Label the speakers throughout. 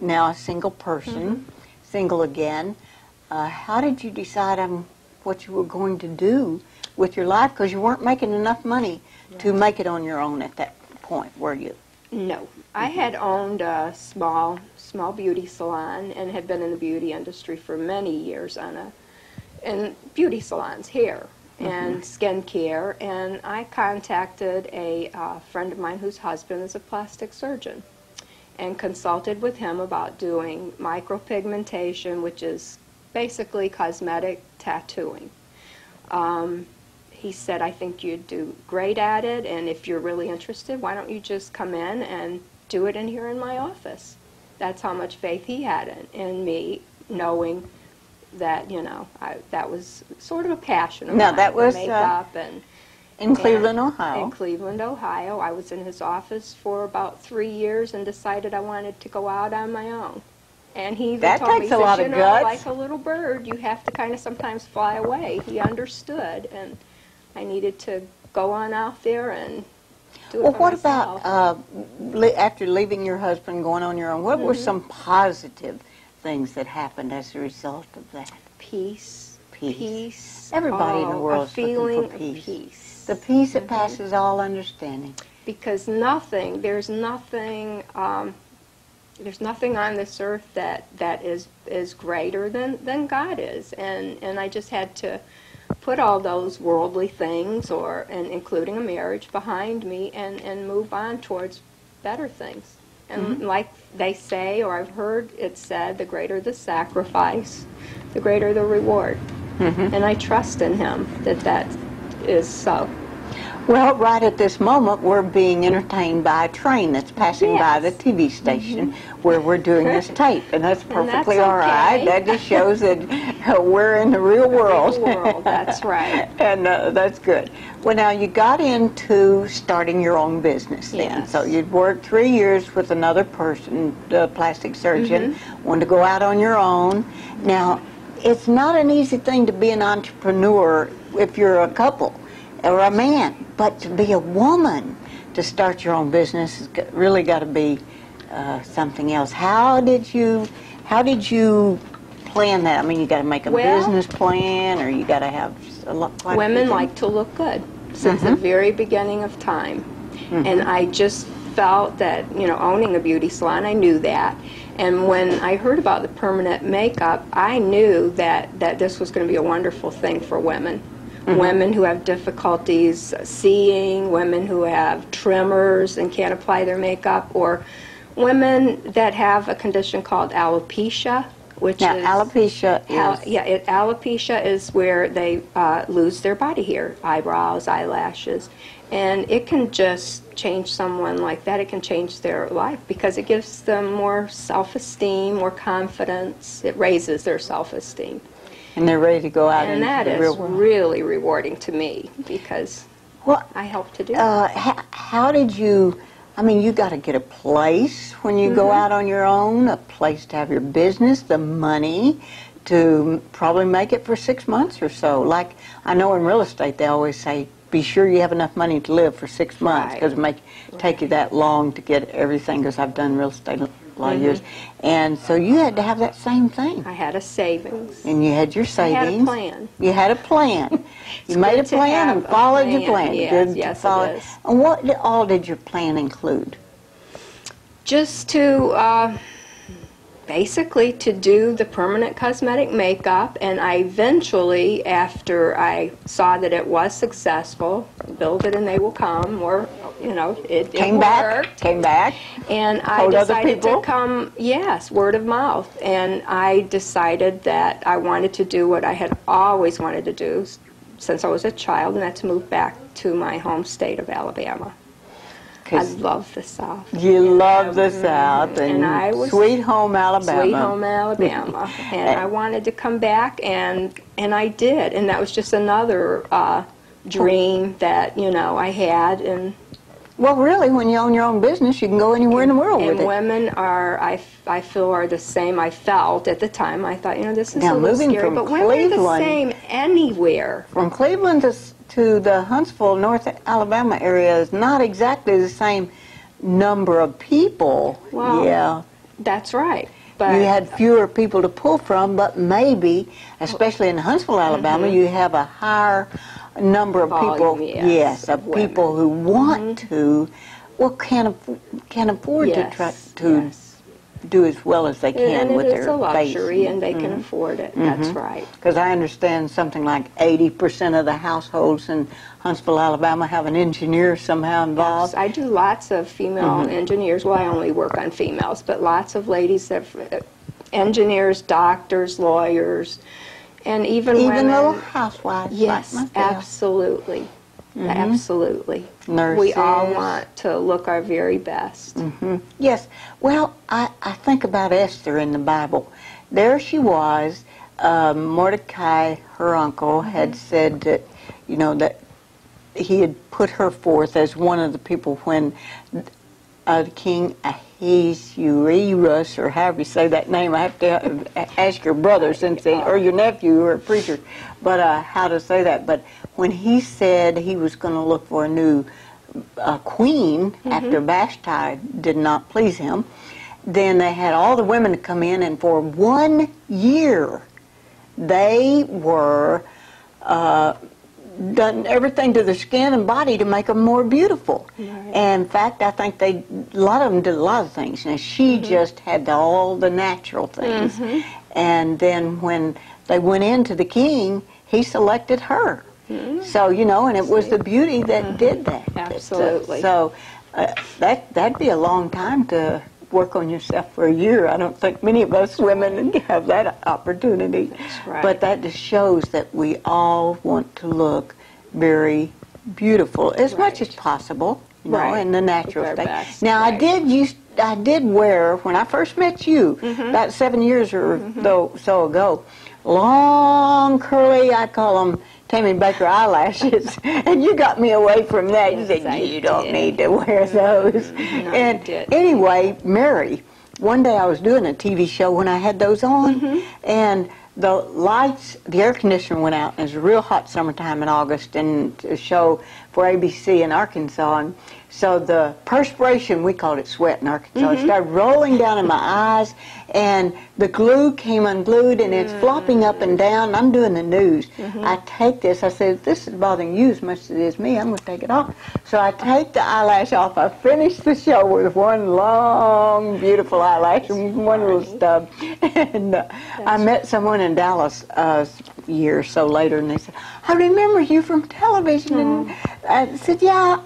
Speaker 1: now a single person, single again. How did you decide on what you were going to do with your life? Because you weren't making enough money to make it on your own at that point, were you?
Speaker 2: No. I had owned a small beauty salon and had been in the beauty industry for many years in beauty salons, hair and skin care. And I contacted a friend of mine whose husband is a plastic surgeon and consulted with him about doing micropigmentation, which is basically cosmetic tattooing. He said, I think you'd do great at it, and if you're really interested, why don't you just come in and do it in here in my office? That's how much faith he had in me, knowing that, you know, that was sort of a passion of mine.
Speaker 1: That was
Speaker 2: makeup
Speaker 1: in Cleveland, Ohio.
Speaker 2: In Cleveland, Ohio. I was in his office for about 3 years and decided I wanted to go out on my own. And he even told me, he said, you know, like a little bird, you have to kind of sometimes fly away. He understood, and I needed to go on out there and do it for
Speaker 1: what
Speaker 2: myself.
Speaker 1: about after leaving your husband, going on your own, what were some positive things that happened as a result of that?
Speaker 2: Peace.
Speaker 1: Peace. Everybody in the world is looking for peace.
Speaker 2: A feeling of peace.
Speaker 1: The peace that passes all understanding.
Speaker 2: Because there's nothing on this earth that is greater than God is. And I just had to put all those worldly things, and including a marriage, behind me and move on towards better things. And like they say, or I've heard it said, the greater the sacrifice, the greater the reward. And I trust in him that is so.
Speaker 1: Well, right at this moment, we're being entertained by a train that's passing by the TV station where we're doing this tape, and that's perfectly all right. That just shows that we're in the real world.
Speaker 2: The real world, that's right.
Speaker 1: And that's good. Well, now, you got into starting your own business then.
Speaker 2: Yes.
Speaker 1: So you'd worked 3 years with another person, the plastic surgeon, wanted to go out on your own. Now, it's not an easy thing to be an entrepreneur if you're a couple or a man, but to be a woman, to start your own business, has really got to be something else. How did you plan that? I mean, you got to make a business plan, or you got to have a lot.
Speaker 2: Women like to look good since the very beginning of time, and I just felt that, you know, owning a beauty salon, I knew that. And when I heard about the permanent makeup, I knew that this was going to be a wonderful thing for women. Women who have difficulties seeing, women who have tremors and can't apply their makeup, or women that have a condition called alopecia, which is...
Speaker 1: alopecia is...
Speaker 2: alopecia is where they lose their body hair, eyebrows, eyelashes, and it can just change someone like that. It can change their life because it gives them more self-esteem, more confidence. It raises their self-esteem.
Speaker 1: And they're ready to go out into the real world.
Speaker 2: And that is really rewarding to me because I help to do it.
Speaker 1: How did you, I mean, you got to get a place when you go out on your own, a place to have your business, the money to probably make it for 6 months or so. Like, I know in real estate they always say, be sure you have enough money to live for 6 months, because it may take you that long to get everything, because I've done real estate a lot of years. And so you had to have that same thing.
Speaker 2: I had a savings.
Speaker 1: And you had your savings.
Speaker 2: I had a plan.
Speaker 1: You had a plan. You made a plan and followed your plan.
Speaker 2: Yes, it is.
Speaker 1: And what all did your plan include?
Speaker 2: Just to, basically to do the permanent cosmetic makeup, and I eventually, after I saw that it was successful, build it and they will come, or, you know, it worked.
Speaker 1: Came back.
Speaker 2: And I decided to come, word of mouth. And I decided that I wanted to do what I had always wanted to do since I was a child, and that's move back to my home state of Alabama. I love the South.
Speaker 1: You love the South, and I was sweet home Alabama.
Speaker 2: Sweet home Alabama. And I wanted to come back, and I did. And that was just another dream that, you know, I had. And
Speaker 1: well, really, when you own your own business, you can go anywhere in the world with it.
Speaker 2: And women are, I feel, are the same. I felt at the time, I thought, you know, this is a little scary, but women are the same anywhere.
Speaker 1: From Cleveland to the Huntsville, North Alabama area is not exactly the same number of people.
Speaker 2: Well, That's right. But
Speaker 1: you had fewer people to pull from, but maybe, especially in Huntsville, Alabama, you have a higher number of people,
Speaker 2: volume,
Speaker 1: yes, of
Speaker 2: women.
Speaker 1: people who want to, well, can afford to try to do as well as they can with their
Speaker 2: it's a luxury,
Speaker 1: base.
Speaker 2: and they can afford it. That's right.
Speaker 1: Because I understand something like 80% of the households in Huntsville, Alabama, have an engineer somehow involved.
Speaker 2: Yes, I do lots of female engineers. Well, I only work on females, but lots of ladies that engineers, doctors, lawyers, and even women.
Speaker 1: Little housewives.
Speaker 2: Yes,
Speaker 1: like myself.
Speaker 2: absolutely. Absolutely.
Speaker 1: Nurses.
Speaker 2: We all want to look our very best.
Speaker 1: Yes. Well, I think about Esther in the Bible. There she was. Mordecai, her uncle, had said that, that he had put her forth as one of the people when the king Ahasuerus, or however you say that name. I have to ask your brother or your nephew, or a preacher, but how to say that. But when he said he was going to look for a new queen after Vashti did not please him, then they had all the women to come in, and for 1 year they were done everything to their skin and body to make them more beautiful. Right. And in fact, I think a lot of them did a lot of things. Now, she just had all the natural things. And then when they went into the king, he selected her. So, and it was the beauty that did that.
Speaker 2: Absolutely.
Speaker 1: That'd be a long time to work on yourself for a year. I don't think many of us women have that opportunity.
Speaker 2: That's right.
Speaker 1: But that just shows that we all want to look very beautiful as much as possible, in the natural state. Now, I did wear, when I first met you, about 7 years or so ago, long curly, I call them Tammy Baker eyelashes, and you got me away from that. You said, you don't need to wear those. And anyway, Mary, one day I was doing a TV show when I had those on, and the lights, the air conditioner went out, and it was a real hot summertime in August, and a show for ABC in Arkansas, and so the perspiration, we called it sweat in Arkansas, it started rolling down in my eyes, and the glue came unglued, and it's flopping up and down. I'm doing the news. I take this. I said, this is bothering you as much as it is me. I'm going to take it off. So I take the eyelash off. I finished the show with one long, beautiful eyelash and one little stub. And I met someone in Dallas a year or so later, and they said, I remember you from television. And I said, yeah.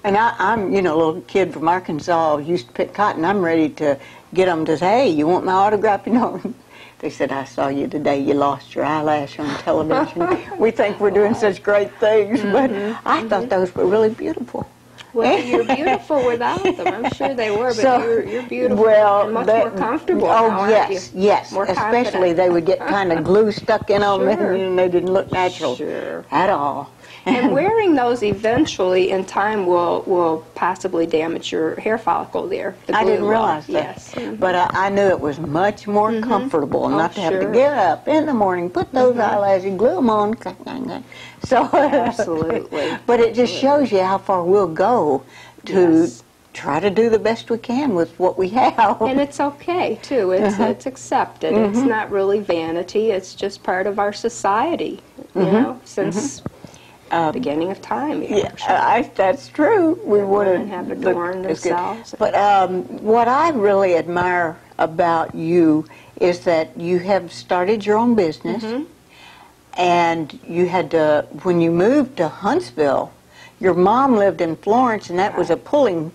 Speaker 1: And I'm, a little kid from Arkansas, used to pick cotton. I'm ready to get them to say, hey, you want my autograph? They said, I saw you today. You lost your eyelash on television. We think we're doing such great things, but I thought those were really beautiful.
Speaker 2: Well, you're beautiful without them. I'm sure they were, but you're beautiful and much more comfortable now, aren't you?
Speaker 1: Yes.
Speaker 2: More
Speaker 1: Especially
Speaker 2: confident.
Speaker 1: they would get kind of glue stuck in them, and they didn't look natural at all.
Speaker 2: And wearing those eventually in time will possibly damage your hair follicle there.
Speaker 1: I didn't realize that.
Speaker 2: Yes.
Speaker 1: But I knew it was much more comfortable not to have to get up in the morning, put those eyelashes, glue them on. So,
Speaker 2: absolutely.
Speaker 1: But it just shows you how far we'll go to try to do the best we can with what we have.
Speaker 2: And it's okay, too. It's accepted. It's not really vanity. It's just part of our society, since... beginning of time.
Speaker 1: That's true. We wouldn't
Speaker 2: have adorned themselves.
Speaker 1: But what I really admire about you is that you have started your own business, and you had to, when you moved to Huntsville, your mom lived in Florence, and that was a pulling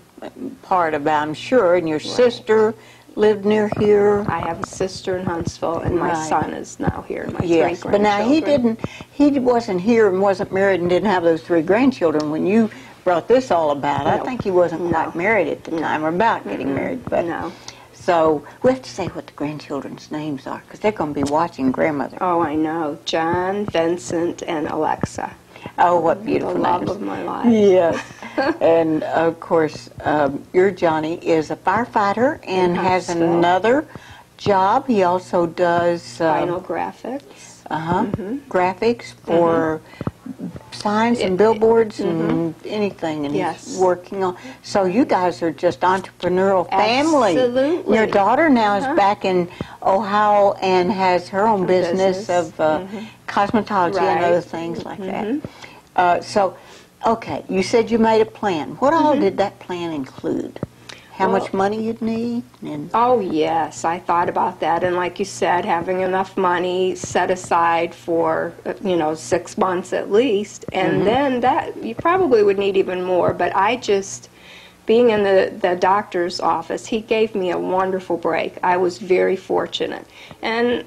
Speaker 1: part of it, I'm sure, and your sister lived near here.
Speaker 2: I have a sister in Huntsville, and my son is now here. My
Speaker 1: yes, but now he wasn't here and wasn't married and didn't have those 3 grandchildren when you brought this all about. I think he wasn't quite married at the time, or about getting married. But so we have to say what the grandchildren's names are, because they're going to be watching grandmother.
Speaker 2: Oh, I know. John, Vincent, and Alexa.
Speaker 1: Oh, what beautiful names.
Speaker 2: The love of my life.
Speaker 1: Yes. And, of course, your Johnny is a firefighter and has another job. He also does...
Speaker 2: Vinyl graphics.
Speaker 1: Graphics for signs and billboards and anything, and
Speaker 2: Yes.
Speaker 1: he's working on. So you guys are just entrepreneurial family.
Speaker 2: Absolutely.
Speaker 1: Your daughter now is back in Ohio and has her own business of cosmetology and other things like that. So, okay, you said you made a plan. What all did that plan include? How much money you'd need? And
Speaker 2: Oh, yes, I thought about that. And like you said, having enough money set aside for, 6 months at least. And then that, you probably would need even more. But I just, being in the doctor's office, he gave me a wonderful break. I was very fortunate. And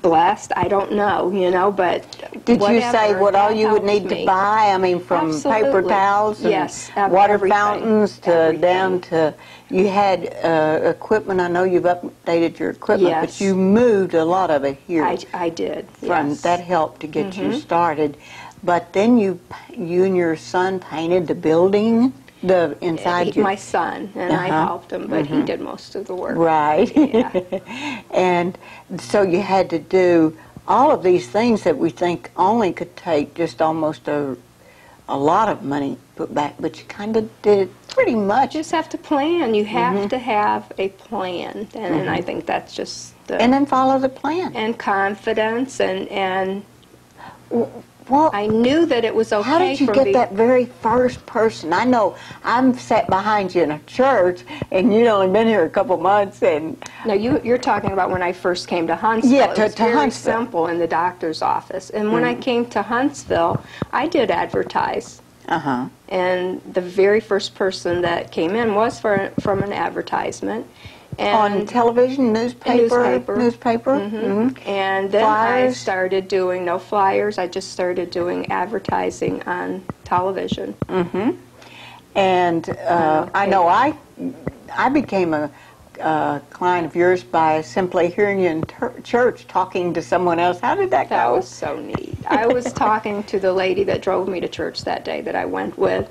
Speaker 2: blessed, I don't know, but
Speaker 1: did you say
Speaker 2: whatever,
Speaker 1: what all
Speaker 2: that
Speaker 1: you would
Speaker 2: helped
Speaker 1: need
Speaker 2: me.
Speaker 1: to buy? I mean, from paper
Speaker 2: Absolutely.
Speaker 1: towels and
Speaker 2: Yes,
Speaker 1: water
Speaker 2: everything.
Speaker 1: fountains to
Speaker 2: Everything.
Speaker 1: down to, you had equipment. I know you've updated your equipment, but
Speaker 2: Yes.
Speaker 1: you moved a lot of it here.
Speaker 2: I did,
Speaker 1: From
Speaker 2: yes.
Speaker 1: that helped to get you started. But then you and your son painted the building, the inside your
Speaker 2: My son, and I helped him, but he did most of the work.
Speaker 1: right.
Speaker 2: Yeah.
Speaker 1: And so you had to do all of these things that we think only could take just almost a lot of money put back, but you kind of did it pretty much.
Speaker 2: You just have to plan. You have to have a plan, and I think that's just
Speaker 1: And then follow the plan.
Speaker 2: and confidence, and
Speaker 1: Well,
Speaker 2: I knew that it was okay.
Speaker 1: how did you
Speaker 2: from
Speaker 1: get
Speaker 2: be-
Speaker 1: that very first person? I know I'm sat behind you in a church, and you'd only been here a couple months, and
Speaker 2: No, you're talking about when I first came to Huntsville.
Speaker 1: Yeah,
Speaker 2: it was
Speaker 1: to
Speaker 2: very
Speaker 1: Huntsville.
Speaker 2: simple in the doctor's office. And when I came to Huntsville, I did advertise. And the very first person that came in was from an advertisement.
Speaker 1: on
Speaker 2: And
Speaker 1: television, newspaper.
Speaker 2: And then I
Speaker 1: Flyers?
Speaker 2: started doing, no flyers, I just started doing advertising on television.
Speaker 1: And I know I became a client of yours by simply hearing you in church talking to someone else. How did that go?
Speaker 2: That was so neat. I was talking to the lady that drove me to church that day that I went with.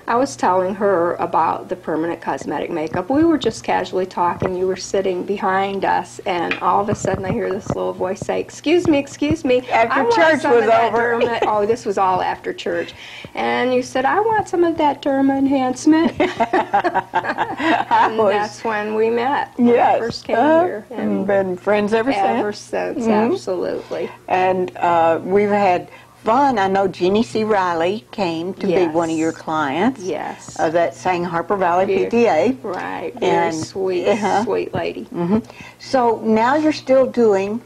Speaker 2: I was telling her about the permanent cosmetic makeup. We were just casually talking. You were sitting behind us, and all of a sudden I hear this little voice say, excuse me,
Speaker 1: After
Speaker 2: I want
Speaker 1: church
Speaker 2: some
Speaker 1: was
Speaker 2: of that
Speaker 1: over."
Speaker 2: derma." Oh, this was all after church. And you said, I want some of that derma enhancement. And that's when we met, when I first came here.
Speaker 1: And been friends ever
Speaker 2: Ever
Speaker 1: since.
Speaker 2: since, absolutely.
Speaker 1: And we've had fun. I know Jeannie C. Riley came to be one of your clients.
Speaker 2: Yes.
Speaker 1: That sang Harper Valley
Speaker 2: Very-
Speaker 1: PTA.
Speaker 2: Right, very
Speaker 1: And-
Speaker 2: sweet, sweet lady.
Speaker 1: So now you're still doing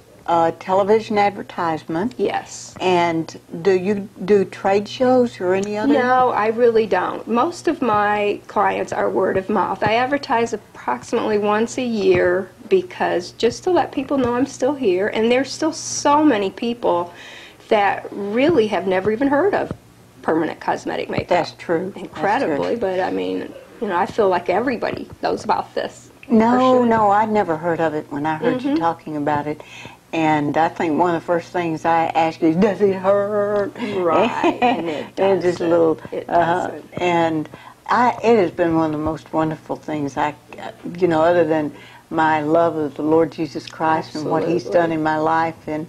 Speaker 1: television advertisement.
Speaker 2: Yes.
Speaker 1: And do you do trade shows or any other?
Speaker 2: No, I really don't. Most of my clients are word of mouth. I advertise approximately once a year because just to let people know I'm still here, and there's still so many people that really have never even heard of permanent cosmetic makeup.
Speaker 1: That's true.
Speaker 2: Incredibly, but I mean, I feel like everybody knows about this.
Speaker 1: No, I'd never heard of it when I heard you talking about it. And I think one of the first things I ask is, does it hurt?
Speaker 2: Right, and it
Speaker 1: And just a little,
Speaker 2: It doesn't.
Speaker 1: and it has been one of the most wonderful things other than my love of the Lord Jesus Christ and what He's done in my life, and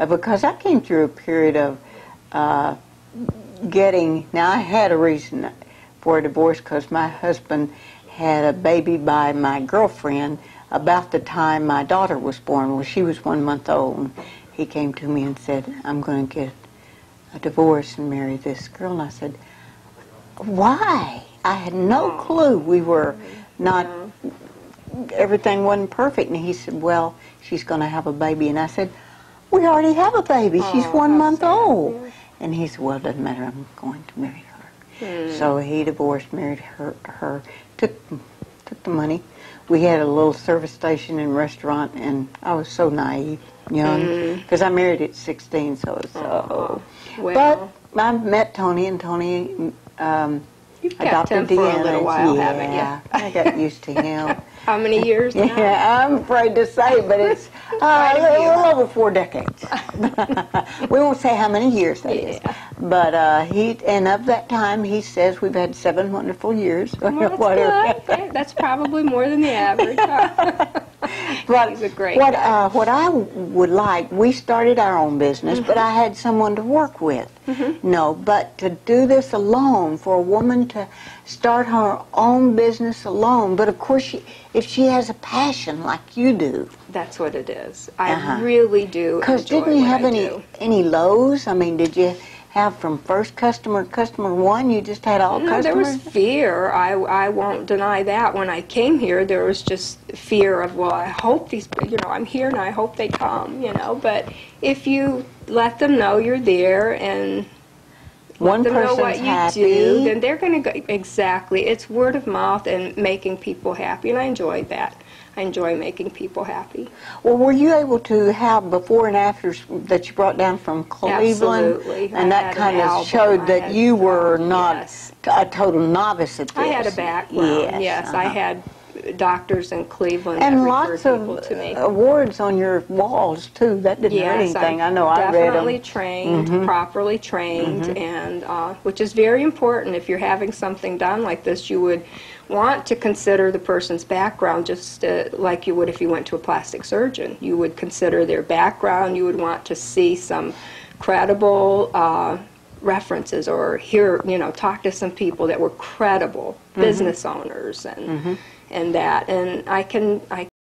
Speaker 1: because I came through a period of now I had a reason for a divorce because my husband had a baby by my girlfriend about the time my daughter was born. Well, she was 1 month old. And he came to me and said, I'm going to get a divorce and marry this girl. And I said, why? I had no clue. We were not, everything wasn't perfect. And he said, well, she's going to have a baby. And I said, we already have a baby. She's 1 month old. And he said, well, it doesn't matter. I'm going to marry her. So he divorced, married her, took the money. We had a little service station and restaurant, and I was so naive, young, because I married at 16, so it was
Speaker 2: Well,
Speaker 1: But I met Tony, and Tony
Speaker 2: you've kept
Speaker 1: adopted
Speaker 2: him for a little
Speaker 1: Deanna.
Speaker 2: while,
Speaker 1: Yeah,
Speaker 2: haven't you?
Speaker 1: I got used to him.
Speaker 2: How many years now?
Speaker 1: Yeah, I'm afraid to say, but it's a little over 4 decades. We won't say how many years that is. But and of that time, he says we've had 7 wonderful years.
Speaker 2: Well, that's good. That's probably more than the average.
Speaker 1: But
Speaker 2: he's a great guy.
Speaker 1: what I would like, we started our own business, but I had someone to work with. No, but to do this alone, for a woman to start her own business alone, but of course, if she has a passion like you do.
Speaker 2: That's what it is. I really do enjoy
Speaker 1: Because didn't you have
Speaker 2: what I do.
Speaker 1: any lows? I mean, did you have from first customer one, you just had all
Speaker 2: No,
Speaker 1: customers?
Speaker 2: there was fear. I won't deny that. When I came here, there was just fear of, well, I hope these, I'm here and I hope they come, But if you let them know you're there and
Speaker 1: One
Speaker 2: let them know
Speaker 1: person's
Speaker 2: what you
Speaker 1: happy.
Speaker 2: do, then they're going to go, exactly. It's word of mouth and making people happy, and I enjoyed that. I enjoy making people happy.
Speaker 1: Well, were you able to have before and afters that you brought down from Cleveland?
Speaker 2: Absolutely.
Speaker 1: And
Speaker 2: I
Speaker 1: that
Speaker 2: had
Speaker 1: kind
Speaker 2: an
Speaker 1: of
Speaker 2: album.
Speaker 1: showed that you were not
Speaker 2: yes.
Speaker 1: a total novice at this.
Speaker 2: I had a background, yes. I had doctors in Cleveland that
Speaker 1: And
Speaker 2: referred
Speaker 1: lots
Speaker 2: people
Speaker 1: of
Speaker 2: to me.
Speaker 1: awards on your walls, too. That didn't hurt anything. I know, I read them.
Speaker 2: Definitely trained, properly trained, and which is very important. If you're having something done like this, you would want to consider the person's background just like you would if you went to a plastic surgeon. You would consider their background. You would want to see some credible references or hear, talk to some people that were credible business owners and that. And I